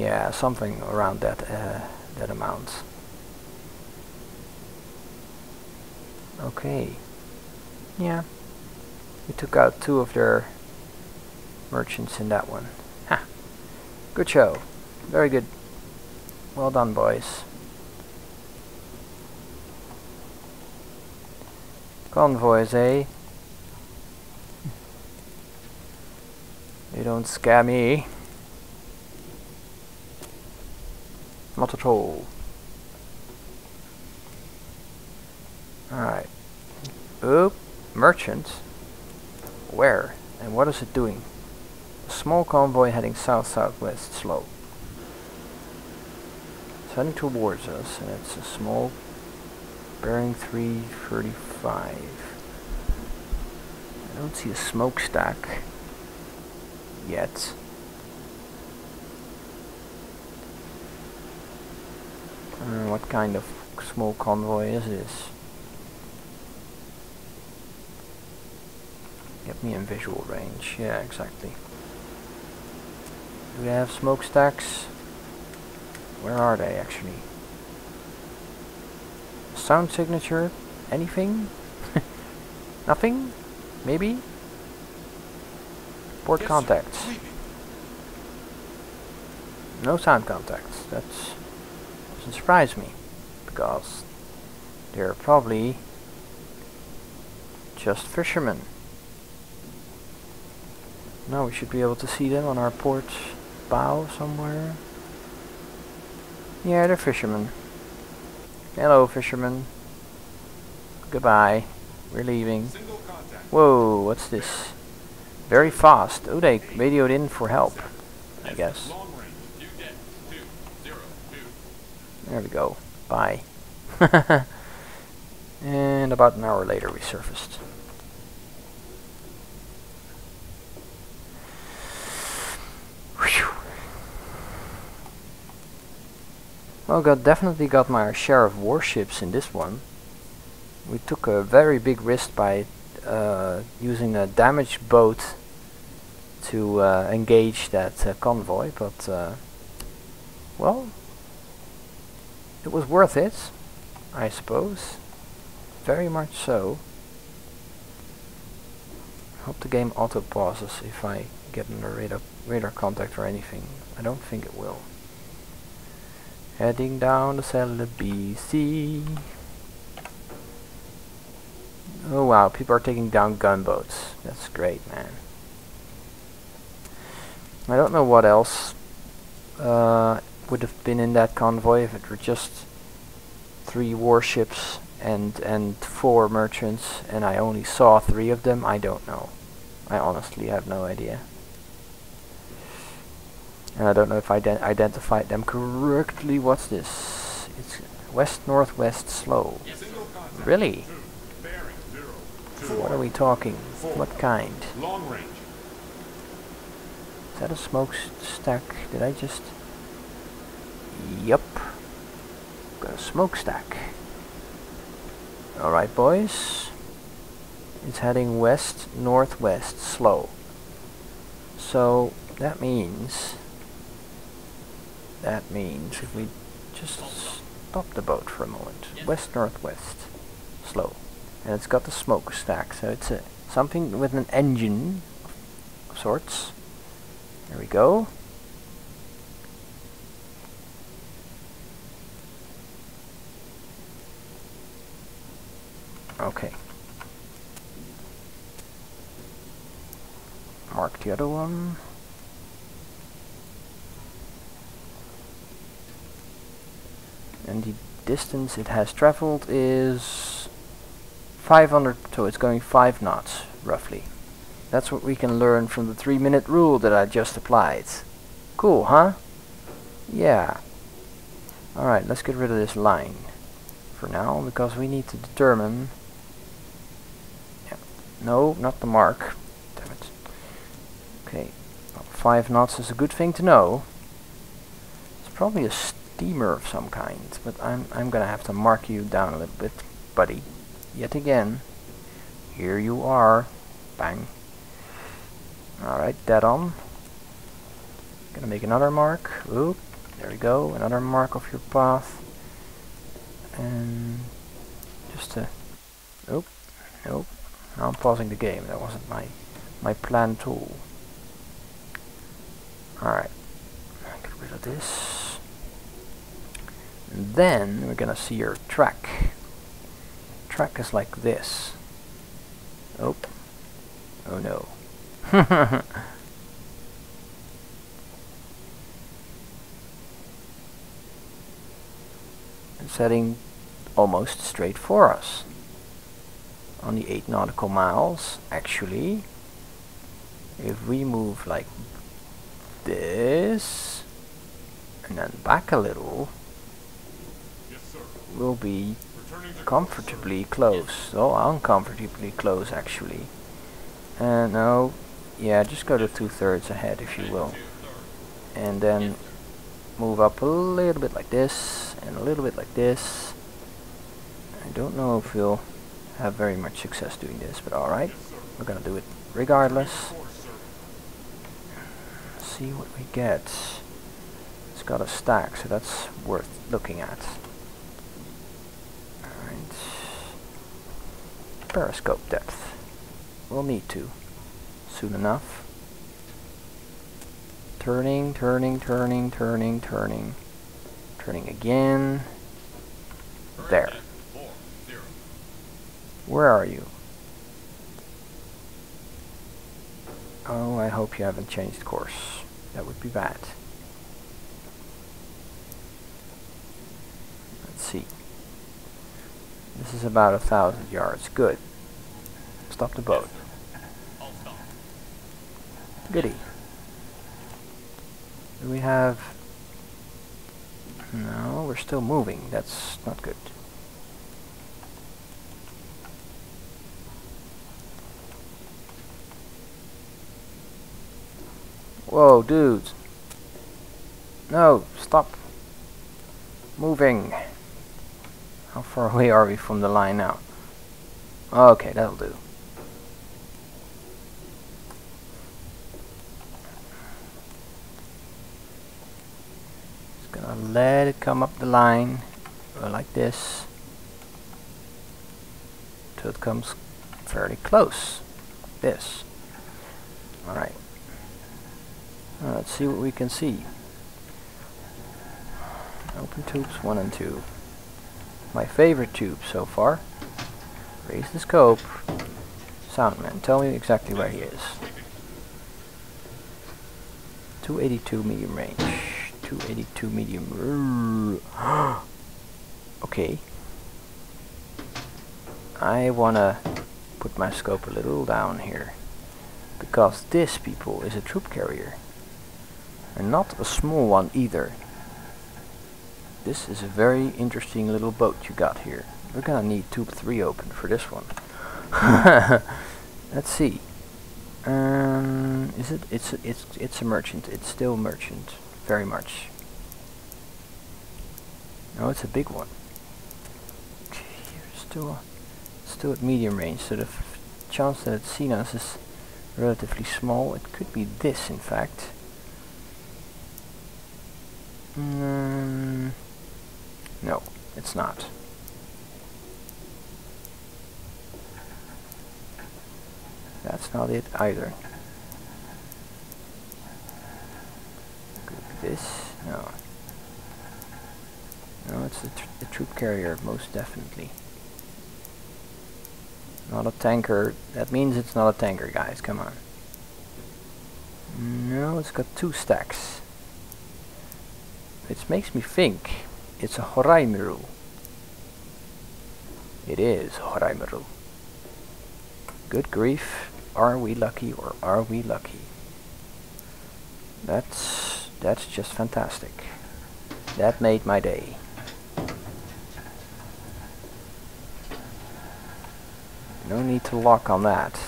Yeah, something around that that amount. Okay. Yeah. We took out 2 of their merchants in that one. Ha! Good show. Very good. Well done, boys. Convoys, eh? They don't scare me. Not at all. Alright. Oop. Merchant. Where? And what is it doing? A small convoy heading south-southwest slow. It's heading towards us, and it's a small bearing 335. I don't see a smokestack yet. What kind of small convoy is this? Get me in visual range. Yeah, exactly. Do they have smokestacks? Where are they actually? Sound signature? Anything? Nothing? Maybe? Port contacts. No sound contacts. That doesn't surprise me, because they're probably just fishermen. Now we should be able to see them on our port bow somewhere. Yeah, they're fishermen. Hello, fishermen. Goodbye. We're leaving. Whoa, what's this? Very fast. Oh, they radioed in for help, I guess. There we go. Bye. And about an hour later we surfaced. Well, definitely got my share of warships in this one. We took a very big risk by using a damaged boat to engage that convoy, but well, it was worth it, I suppose. Very much so. Hope the game auto pauses if I get in a radar contact or anything. I don't think it will. Heading down the cellar BC. Oh wow, people are taking down gunboats. That's great, man. I don't know what else would have been in that convoy if it were just 3 warships and 4 merchants, and I only saw 3 of them. I don't know. I honestly have no idea. And I don't know if I identified them correctly. What's this? It's west-northwest slow. Really? What are we talking? What kind? Long range. Is that a smokestack? Did I just... Yup. Got a smokestack. Alright, boys. It's heading west-northwest slow. So that means if we just stop the boat for a moment, west-northwest slow, and it's got the smokestack, so it's something with an engine of sorts. There we go. Okay. Mark the other one. And the distance it has traveled is 500, so it's going 5 knots, roughly. That's what we can learn from the 3-minute rule that I just applied. Cool, huh? Yeah. Alright, let's get rid of this line for now, because we need to determine... Yeah. No, not the mark. Damn it. Okay. Well, 5 knots is a good thing to know. It's probably a steamer of some kind, but I'm gonna have to mark you down a little bit, buddy. Yet again. Here you are. Bang. Alright, dead on. Gonna make another mark. Oop. There we go, another mark of your path. And just nope, nope. Now I'm pausing the game. That wasn't my plan at all. Alright, get rid of this. And then we're gonna see your track. Track is like this. Oh, oh no. It's heading almost straight for us. On the 8 nautical miles, actually, if we move like this, and then back a little, we'll be comfortably close. Oh, uncomfortably close, actually. And no, yeah, just go to 2/3 ahead, if you will. And then move up a little bit like this, and a little bit like this. I don't know if we'll have very much success doing this, but alright, we're gonna do it regardless. See what we get. It's got a stack, so that's worth looking at. Alright. Periscope depth. We'll need to soon enough. Turning, turning, turning, turning, turning. Turning again. There. Where are you? Oh, I hope you haven't changed course. That would be bad. Let's see. This is about 1,000 yards. Good. Stop the boat. Goody. Do we have... No, we're still moving. That's not good. Whoa, dude. No, stop moving. How far away are we from the line now? Okay, that'll do. Just gonna let it come up the line, like this, till it comes fairly close. This. Alright. Let's see what we can see. Open tubes 1 and 2. My favorite tube so far. Raise the scope. Soundman, tell me exactly where he is. 282 medium range. 282 medium. Okay. I wanna put my scope a little down here. Because this, people, is a troop carrier. And not a small one either. This is a very interesting little boat you got here. We're gonna need tube 3 open for this one. Let's see. Is it? It's a merchant. It's still merchant. Very much. No, it's a big one. Still at medium range. So the chance that it's seen us is relatively small. It could be this, in fact. No, it's not. That's not it either. Could it be this? No. No, it's a troop carrier, most definitely. Not a tanker. That means it's not a tanker, guys. Come on. No, it's got 2 stacks. It makes me think it's a Horaimeru. It is Horaimeru. Good grief. Are we lucky or are we lucky? That's just fantastic. That made my day. No need to lock on that.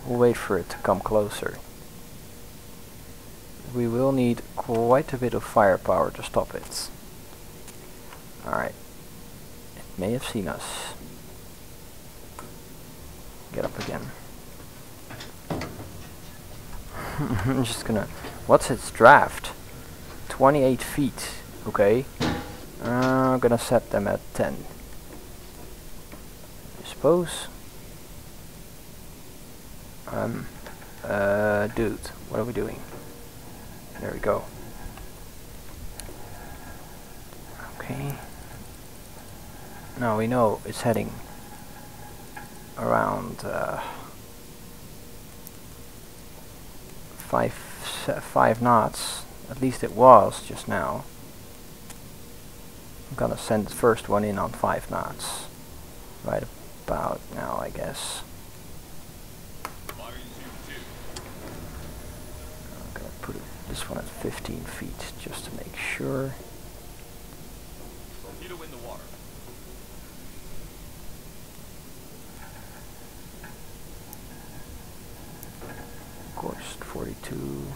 We'll wait for it to come closer. We will need quite a bit of firepower to stop it. Alright. It may have seen us. Get up again. I'm just gonna What's its draft? 28 feet. Okay. I'm gonna set them at 10. I suppose. Dude, what are we doing? There we go. Okay. Now we know it's heading around 5 knots. At least it was just now. I'm gonna send the first one in on 5 knots. Right about now, I guess. I'm gonna put this one at 15 feet just to make sure. Torpedo in the water. Of course, 42.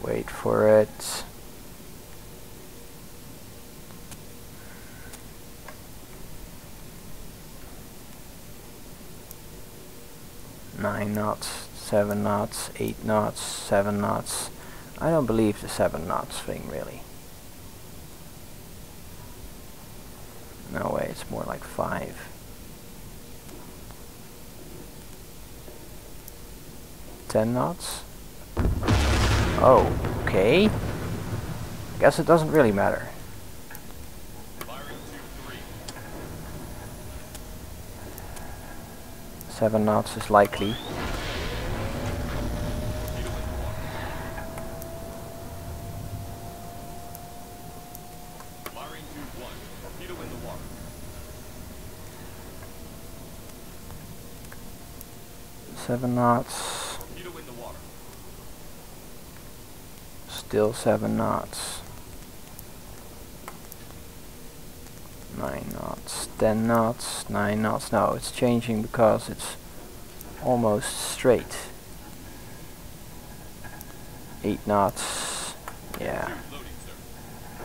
Wait for it. Nine knots, 7 knots, 8 knots, 7 knots. I don't believe the 7 knots thing really. No way, it's more like 5. 10 knots? Oh, okay. Guess it doesn't really matter. Firing 2-3. 7 knots is likely. Torpedo in the water. Firing 2-1. Torpedo in the water. 7 knots. Torpedo in the water. Still 7 knots. 9 knots. 10 knots. 9 knots. No, it's changing because it's almost straight. 8 knots. Yeah. Loading, sir.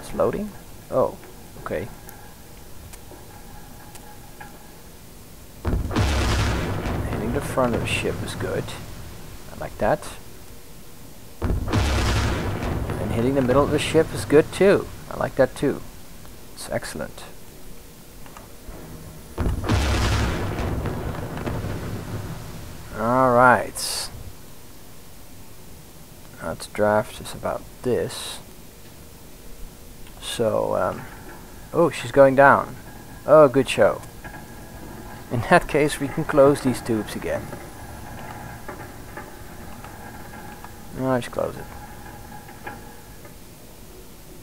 It's loading? Oh, okay. Hitting the front of the ship is good. I like that. And hitting the middle of the ship is good too. I like that too. It's excellent. Alright. Now its draft is about this. So, oh, she's going down. Oh, good show. In that case, we can close these tubes again. No, just close it.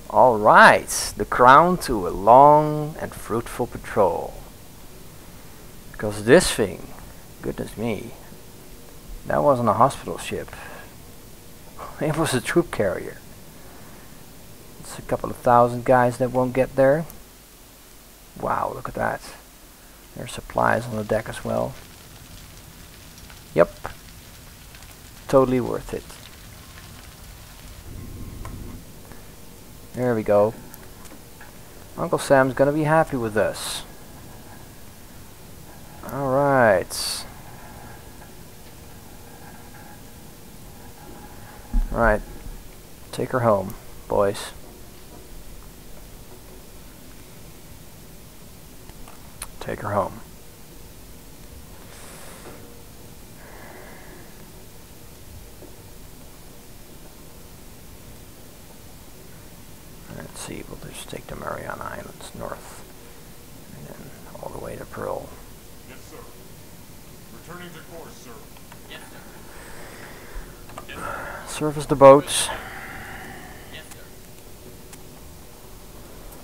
Alright, the crown to a long and fruitful patrol. Because this thing, goodness me, that wasn't a hospital ship. It was a troop carrier. It's a couple of thousand guys that won't get there. Wow, look at that. There's supplies on the deck as well. Yep. Totally worth it. There we go. Uncle Sam's gonna be happy with us. Alright. Right. Take her home, boys. Take her home. Let's see, we'll just take the Mariana Islands north. And then all the way to Pearl. Yes, sir. Returning to course, sir. Yes, sir. Yes, sir. Surface the boats. Yes, sir.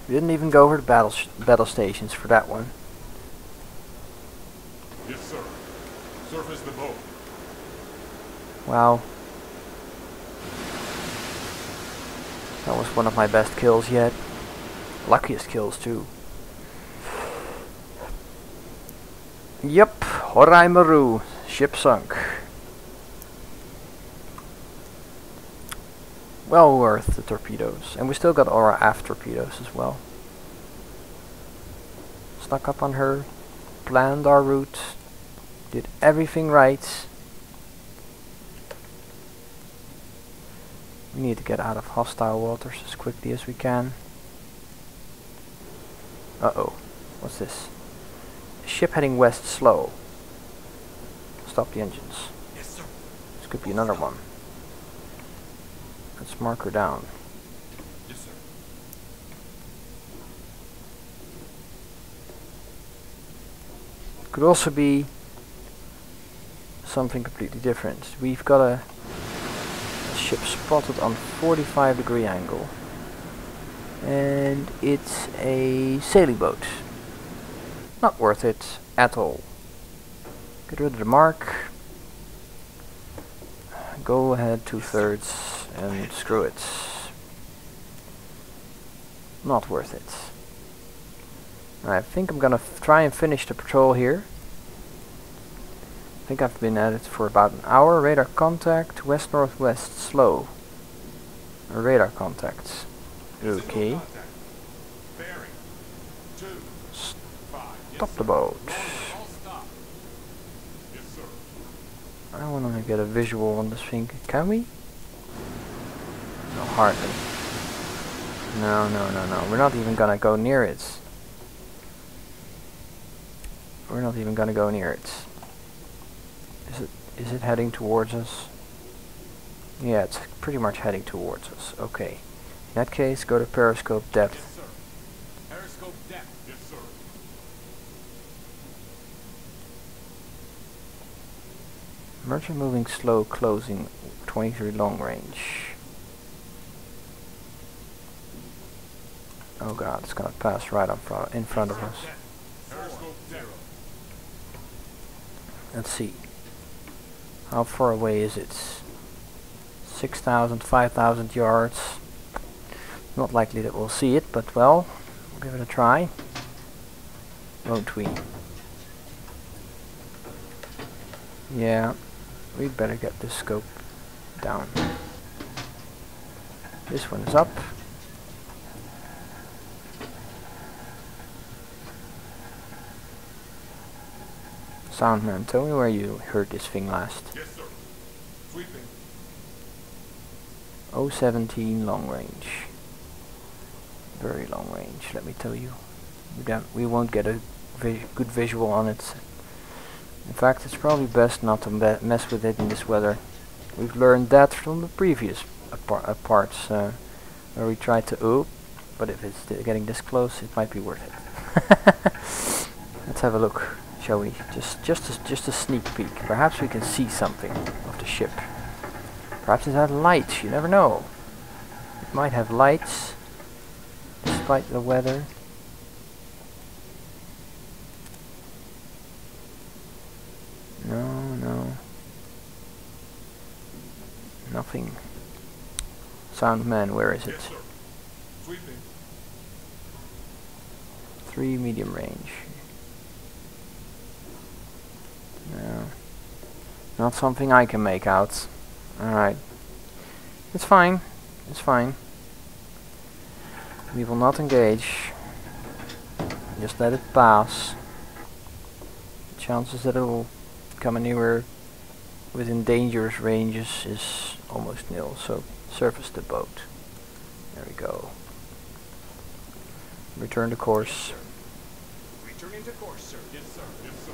We didn't even go over the battle stations for that one. Yes, sir. Surface the boat. Wow. That was one of my best kills yet. Luckiest kills too. Yep, Horai Maru, ship sunk. Well worth the torpedoes. And we still got our aft torpedoes as well. Snuck up on her, planned our route. Did everything right. We need to get out of hostile waters as quickly as we can. Uh-oh. What's this? A ship heading west slow. Stop the engines. Yes, sir. This could be another one. Let's mark her down. Yes, sir. Could also be something completely different. We've got a ship spotted on 45-degree angle. And it's a sailing boat. Not worth it at all. Get rid of the mark. Go ahead 2/3 and screw it. Not worth it. I think I'm gonna try and finish the patrol here. I think I've been at it for about an hour. Radar contact, west-northwest slow. Radar contacts. Okay. Bearing 2, 5. Stop the boat. All stop. Yes, sir. I want to get a visual on this thing. Can we? No, hardly. No, no, no, no. We're not even gonna go near it. We're not even gonna go near it. Is it heading towards us? Yeah, it's pretty much heading towards us. Okay. In that case, go to periscope depth. Yes, sir. Periscope depth. Yes, sir. Merchant moving slow, closing 23 long range. Oh god, it's gonna pass right in front of us. Periscope 0. Let's see. How far away is it? 6,000, 5,000 yards. Not likely that we'll see it, but well, we'll give it a try. Won't we? Yeah, we'd better get this scope down. This one is up. Soundman, tell me where you heard this thing last. Yes, sir. Sweeping. 017 long range. Very long range, let me tell you. We won't get a good visual on it. In fact, it's probably best not to mess with it in this weather. We've learned that from the previous parts where we tried to but if it's getting this close, it might be worth it. Let's have a look, shall we? Just a sneak peek. Perhaps we can see something of the ship. Perhaps it has lights. You never know. It might have lights, despite the weather. No. Nothing. Soundman, where is it? Yes, sir. Sweeping. 3 medium range. No. Not something I can make out. Alright. It's fine. It's fine. We will not engage. Just let it pass. The chances that it will come anywhere within dangerous ranges is almost nil. So surface the boat. There we go. Return to course. Returning to course, sir. Yes, sir. Yes, sir.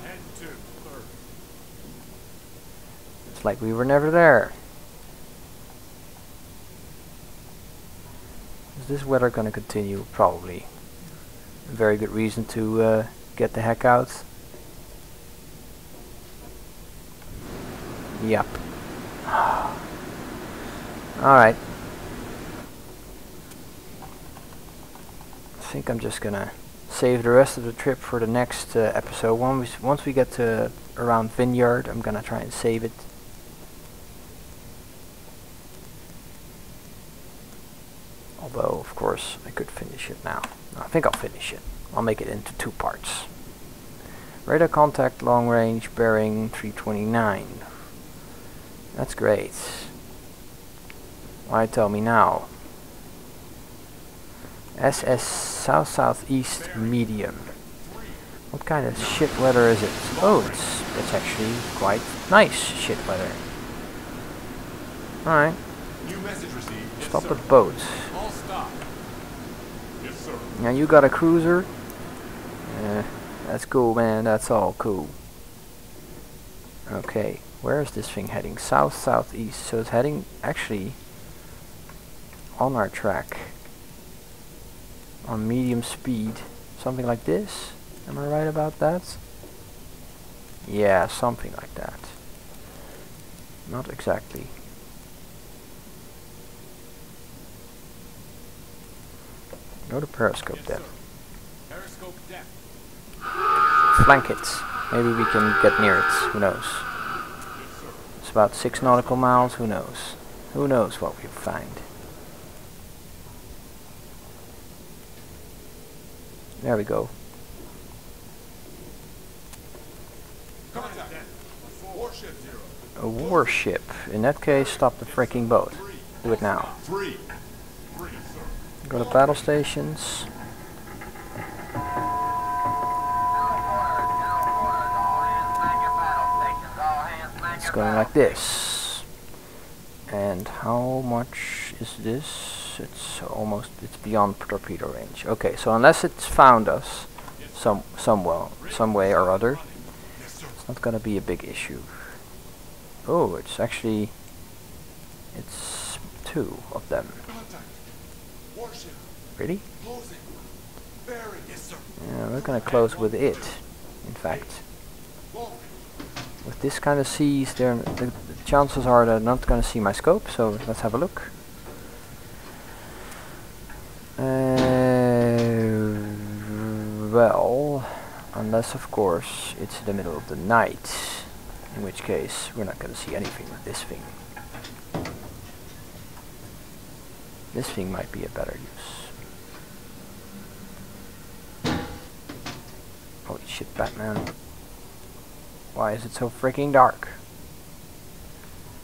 Ahead 2/3. It's like we were never there. Is this weather gonna continue? Probably. A very good reason to get the heck out. Yep. Alright. I think I'm just gonna save the rest of the trip for the next episode. Once we get to around Vineyard, I'm gonna try and save it. Although, of course, I could finish it now. I think I'll finish it. I'll make it into 2 parts. Radar contact, long range, bearing 329. That's great. Why tell me now? SS South-Southeast medium. What kind of shit weather is it? Oh, it's actually quite nice shit weather. Alright, New message received. Yes, stop sir. the boat. All stop. Yes, sir. Now you got a cruiser? That's cool, man, that's all cool. Okay, where is this thing heading? South, southeast, so it's heading actually on our track. On medium speed. Something like this? Am I right about that? Yeah, something like that. Not exactly. Go to periscope Yes, depth. sir. Periscope depth. Flank it. Maybe we can get near it. Who knows? Yes, sir. It's about 6 nautical miles. Who knows? Who knows what we'll find? There we go. Contact. Warship 0. A warship. In that case, stop the freaking boat. Do it now. 3. 3, sir. Go to battle stations. It's going like this. And how much is this? It's beyond torpedo range. Okay, so unless it's found us some way or other, Yes, sir. it's not gonna be a big issue. Oh, it's 2 of them. Contact. Warship. Really? Closing. Bearing. Yes, sir. Yeah, we're gonna close with it. In fact, Long. with this kind of seas, the chances are they're not gonna see my scope. So let's have a look. Well, unless of course it's in the middle of the night, in which case we're not gonna see anything with this thing. This thing might be a better use. Holy shit, Batman. Why is it so freaking dark?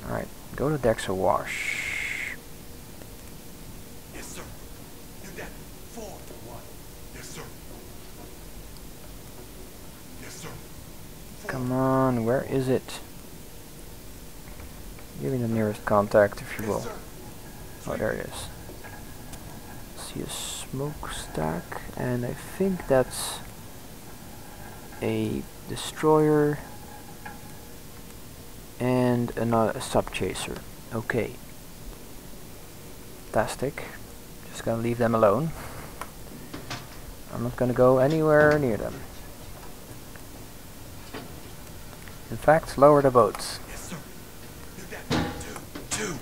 Alright, go to decks awash. Yes, sir. New deck. 4 1. Yes, sir. Yes, sir. 4. Come on, where is it? Give me the nearest contact if you will. Yes, sir. Oh, there it is. See a smokestack, and I think that's a destroyer and a sub chaser. Okay. Fantastic. Just gonna leave them alone. I'm not gonna go anywhere near them. In fact, lower the boats. Yes, sir. New deck. 2 2.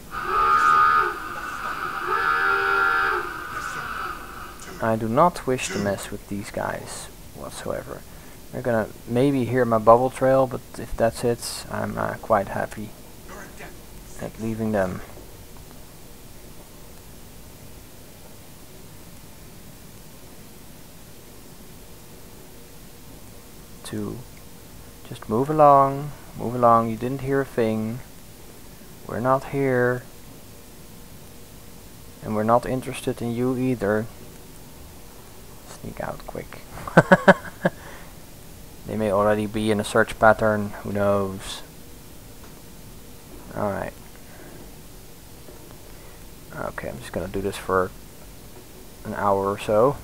I do not wish to mess with these guys whatsoever. They're gonna maybe hear my bubble trail, but if that's it, I'm quite happy at leaving them. To just move along, you didn't hear a thing. We're not here. And we're not interested in you either. Sneak out quick. They may already be in a search pattern, who knows. Alright. Okay, I'm just gonna do this for an hour or so.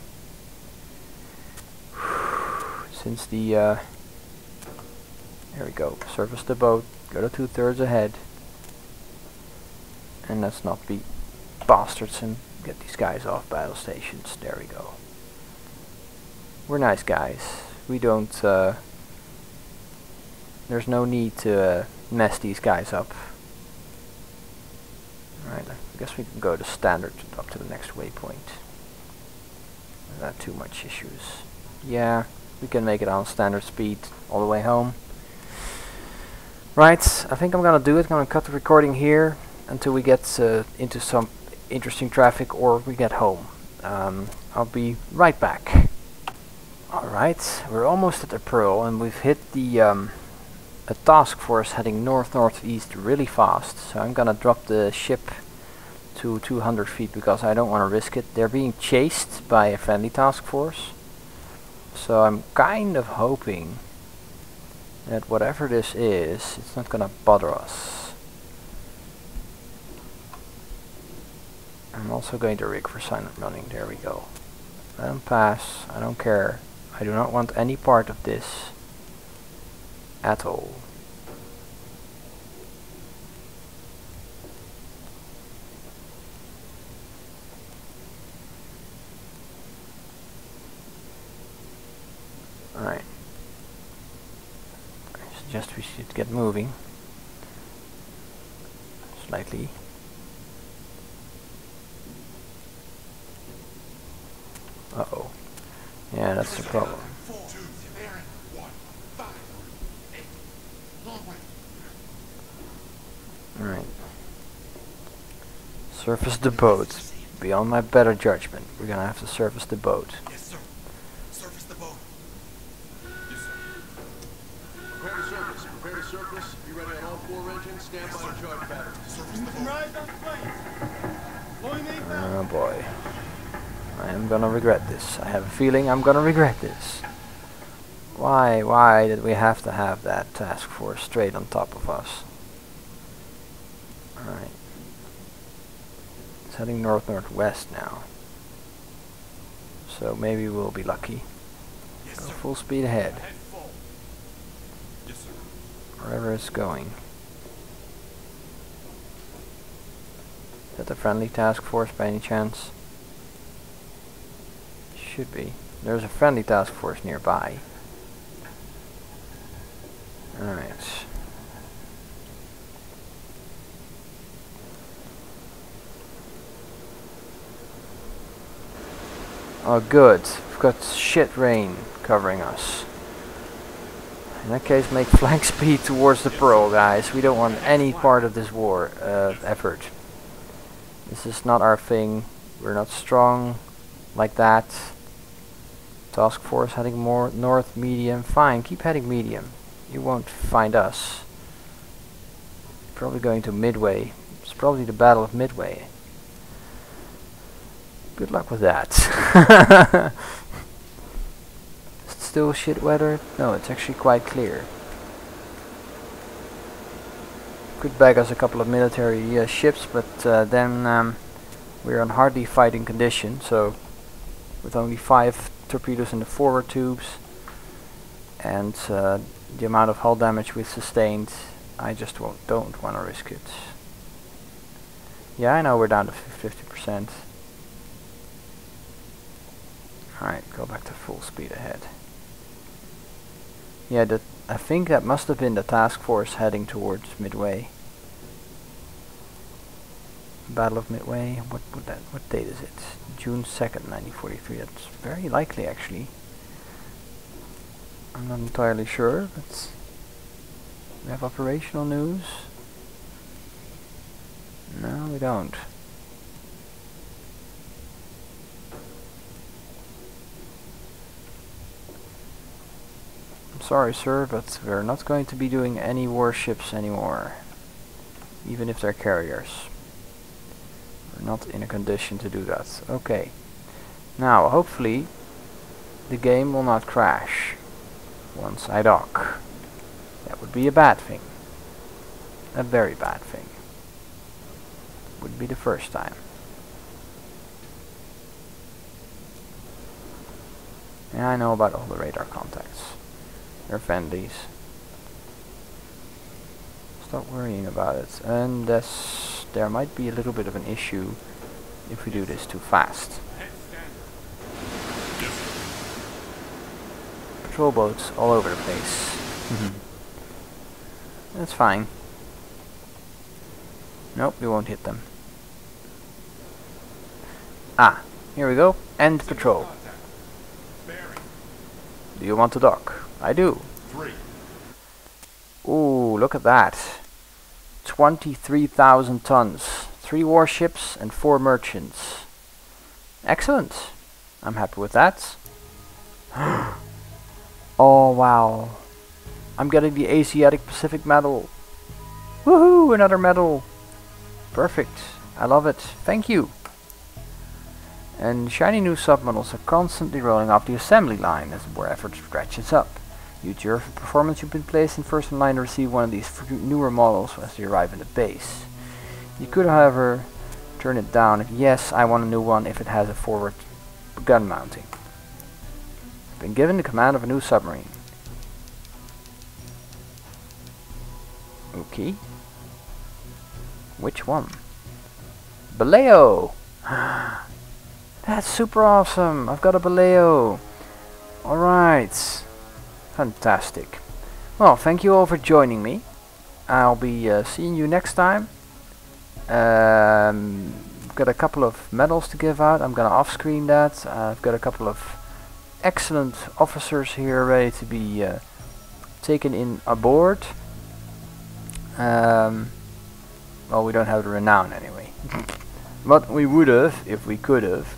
Since the there we go. Surface the boat, go to 2/3 ahead. And let's not be bastards and get these guys off battle stations. There we go. We're nice guys. We don't, there's no need to mess these guys up. Alright, I guess we can go to standard up to the next waypoint. Not too much issues. Yeah, we can make it on standard speed all the way home. Right, I think I'm gonna do it. I'm gonna cut the recording here until we get into some interesting traffic or we get home. I'll be right back. Alright, we're almost at the Pearl and we've hit the a task force heading north-northeast really fast. So I'm gonna drop the ship to 200 feet because I don't want to risk it. They're being chased by a friendly task force. So I'm kind of hoping that whatever this is, it's not gonna bother us. I'm also going to rig for silent running. There we go. Let them pass. I don't care. I do not want any part of this at all. Alright. I suggest we should get moving. Slightly. Uh-oh. Yeah, that's the problem. Alright. Surface the boat. Beyond my better judgment, we're gonna have to surface the boat. Yes, sir. Surface the boat. Yes, sir. Prepare to surface. Prepare to surface. Be ready on all 4 engines. Stand by to charge batteries. Surface the boat. Oh boy. I am gonna regret this. I have a feeling I'm gonna regret this. Why did we have to have that task force straight on top of us? Alright. It's heading north-northwest now. So maybe we'll be lucky. Yes, Go sir. full speed ahead. Head full. Yes, sir. Wherever it's going. Is that a friendly task force by any chance? Should be. There's a friendly task force nearby. Alright. Oh good. We've got shit rain covering us. In that case, make flank speed towards the Pearl, guys. We don't want any part of this war effort. This is not our thing. We're not strong like that. Task force heading more north, medium. Fine, keep heading medium. You won't find us. Probably going to Midway. It's probably the Battle of Midway. Good luck with that. Is it still shit weather? No, it's actually quite clear. Could bag us a couple of military ships, but then we're on hardly fighting condition, so with only 5 torpedoes in the forward tubes and the amount of hull damage we've sustained, I just don't want to risk it. Yeah, I know we're down to 50%. Alright, go back to full speed ahead. Yeah, I think that must have been the task force heading towards Midway. Battle of Midway. What date is it? June 2nd, 1943. That's very likely, actually. I'm not entirely sure, but we have operational news. No, we don't. I'm sorry, sir, but we're not going to be doing any warships anymore, even if they're carriers. We're not in a condition to do that. Okay. Now, hopefully, the game will not crash once I dock. That would be a bad thing. A very bad thing. Would be the first time. Yeah, I know about all the radar contacts. They're friendlies. Stop worrying about it. And there might be a little bit of an issue if we do this too fast. Patrol boats all over the place. That's fine. Nope, we won't hit them. Ah, here we go. End patrol. Do you want to dock? I do. 3. Ooh, look at that. 23,000 tons. 3 warships and 4 merchants. Excellent. I'm happy with that. Oh, wow. I'm getting the Asiatic Pacific medal. Woohoo, another medal. Perfect. I love it. Thank you. And shiny new submodels are constantly rolling off the assembly line as war effort ratchets up. Due to your performance, you've been placed in first in line to receive one of these newer models as they arrive in the base. You could, however, turn it down if yes, I want a new one if it has a forward gun mounting. Been given the command of a new submarine. Okay. Which one? Baleo! That's super awesome! I've got a Baleo! Alright. Fantastic. Well, thank you all for joining me. I'll be seeing you next time. Got a couple of medals to give out. I'm gonna off-screen that. I've got a couple of excellent officers here ready to be taken in aboard. Well, we don't have the renown anyway. But we would have if we could have.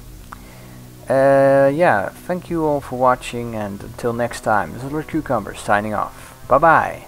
Yeah, thank you all for watching, and until next time, this is Lord Cucumber signing off. Bye bye.